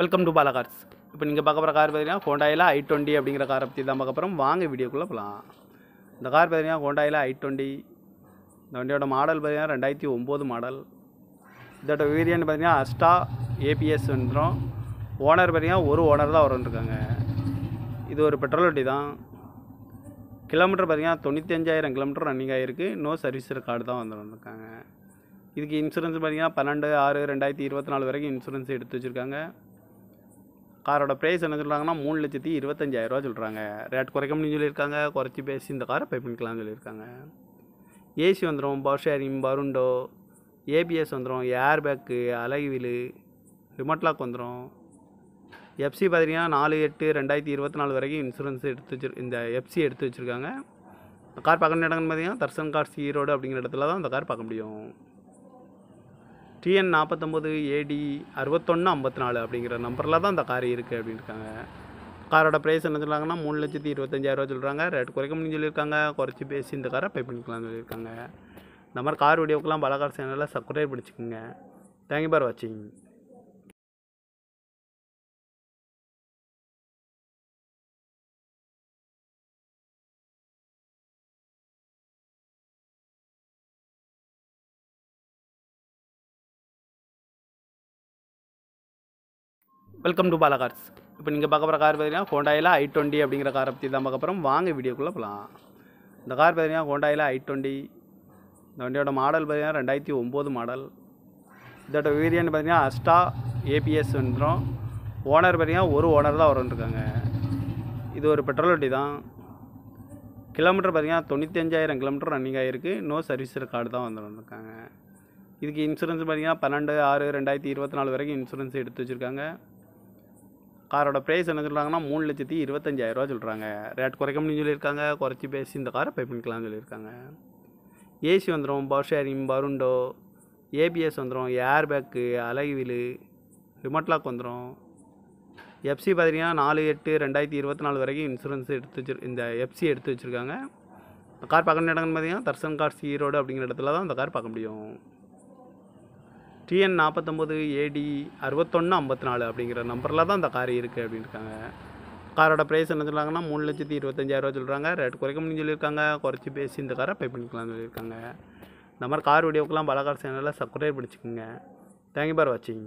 Welcome to Bala cars. இப்போ நீங்கள் பார்க்க போகிற கார் பார்த்தீங்கன்னா ஹோண்டாயில் i20 அப்படிங்கிற காரை பற்றி தான் பார்க்க போகிறோம். வாங்க வீடியோக்குள்ளே போகலாம். இந்த கார் பார்த்தீங்கன்னா ஹோண்டாயில் i20. இந்த வண்டியோட மாடல் பார்த்தீங்கன்னா 2009 மாடல். இதோட வேரியன்ட் பார்த்தீங்கன்னா அஸ்டா ஏபிஎஸ் வந்துடும். ஓனர் பார்த்தீங்கன்னா ஒரு ஓனர் தான் வந்துருக்காங்க. இது ஒரு பெட்ரோல் வண்டி தான். கிலோமீட்டர் பார்த்தீங்கன்னா 95,000 கிலோமீட்டர் ரன்னிங் ஆகிருக்கு. நோ சர்வீஸ் ரெக்கார்டு தான் வந்துருக்காங்க. இதுக்கு இன்சூரன்ஸ் பார்த்தீங்கன்னா 12/6/2024 வரைக்கும் இன்சூரன்ஸ் எடுத்து வச்சுருக்காங்க. காரோட ப்ரைஸ் என்ன சொல்கிறாங்கன்னா 3,25,000 சொல்கிறாங்க. ரேட் குறைக்க முடியும்னு சொல்லியிருக்காங்க. குறைச்சி பேசி இந்த காரை பை பண்ணிக்கலாம்னு சொல்லியிருக்காங்க. ஏசி வந்துடும், பவர் ஷேரிங், பருண்டோ, ஏபிஎஸ் வந்துடும், ஏர் பேக்கு, அலகு வீலு, ரிமோட் லாக் வந்துடும். எஃப்சி பார்த்தீங்கன்னா 4/8/2024 வரைக்கும் இன்சூரன்ஸ் இந்த எஃப்சி எடுத்து வச்சுருக்காங்க. இந்த கார் பார்க்க இடங்கன்னு பார்த்தீங்கன்னா தர்சன் கார்ஸ் ஈரோடு அப்படிங்கிற இடத்துல தான் இந்த கார் பார்க்க முடியும். TN 49 AD 6154 அப்படிங்கிற நம்பரில் தான் இந்த கார் இருக்குது அப்படின்னு இருக்காங்க. காரோட ப்ரைஸ் என்ன சொல்கிறாங்கன்னா 3,25,000 சொல்கிறாங்க. ரேட் குறைக்க முடியும்னு சொல்லியிருக்காங்க. குறைச்சி பேசி இந்த காரை பை பண்ணிக்கலாம்னு சொல்லியிருக்காங்க. இந்த மாதிரி கார் வீடியோக்கெலாம் பாலா கார் சேனலில் சப்ஸ்கிரைப் பண்ணிச்சுக்கோங்க. தேங்க்யூ ஃபார் வாட்சிங். Welcome to Bala cars. இப்போ நீங்கள் பார்க்க போகிற கார் பார்த்தீங்கன்னா ஹோண்டாயில் i20 அப்படிங்கிற காரை பற்றி தான் பார்க்க போகிறோம். வாங்க வீடியோக்குள்ளே போகலாம். இந்த கார் பார்த்தீங்கன்னா ஹோண்டாயில் i20. இந்த வண்டியோட மாடல் பார்த்தீங்கன்னா 2009 மாடல். இதோட வேரியன்ட் பார்த்தீங்கன்னா அஸ்டா ஏபிஎஸ் வந்துடும். ஓனர் பார்த்தீங்கன்னா ஒரு ஓனர் தான் வந்துருக்காங்க. இது ஒரு பெட்ரோல் வண்டி தான். கிலோமீட்டர் பார்த்தீங்கன்னா 95,000 கிலோமீட்டர் ரன்னிங் ஆகிருக்கு. நோ சர்வீஸ் ரெக்கார்டு தான் வந்துருக்காங்க. இதுக்கு இன்சூரன்ஸ் பார்த்தீங்கன்னா 12/6/2024 வரைக்கும் இன்சூரன்ஸ் எடுத்து வச்சுருக்காங்க. காரோட ப்ரைஸ் என்ன சொல்கிறாங்கன்னா 3,25,000 சொல்கிறாங்க. ரேட் குறைக்க முடியும்னு சொல்லியிருக்காங்க. குறைச்சி பேசி இந்த காரை பை பண்ணிக்கலாம்னு சொல்லியிருக்காங்க. ஏசி வந்துடும், பவர் ஷேரிங், பருண்டோ, ஏபிஎஸ் வந்துடும், ஏர் பேக்கு, அலகு வீலு, ரிமோட் லாக் வந்துடும். எஃப்சி பார்த்தீங்கன்னா 4/8/2024 வரைக்கும் இன்சூரன்ஸ் இந்த எஃப்சி எடுத்து வச்சுருக்காங்க. இந்த கார் பார்க்க இடங்கன்னு பார்த்தீங்கன்னா தர்சன் கார்ஸ் ஈரோடு அப்படிங்கிற இடத்துல தான் இந்த கார் பார்க்க முடியும். TN 49 AD 6154 அப்படிங்கிற நம்பரில் தான் இந்த கார் இருக்குது அப்படின்னு இருக்காங்க. காரோட ப்ரைஸ் என்ன சொல்கிறாங்கன்னா 3,25,000 சொல்கிறாங்க. ரேட் குறைக்க முடியும்னு சொல்லியிருக்காங்க. குறைச்சி பேசி இந்த காரை பை பண்ணிக்கலாம்னு சொல்லியிருக்காங்க. இந்த மாதிரி கார் வீடியோக்கெலாம் பாலா கார் சேனலில் சப்ஸ்கிரைப் பண்ணிச்சுக்கோங்க. தேங்க்யூ ஃபார் வாட்சிங்.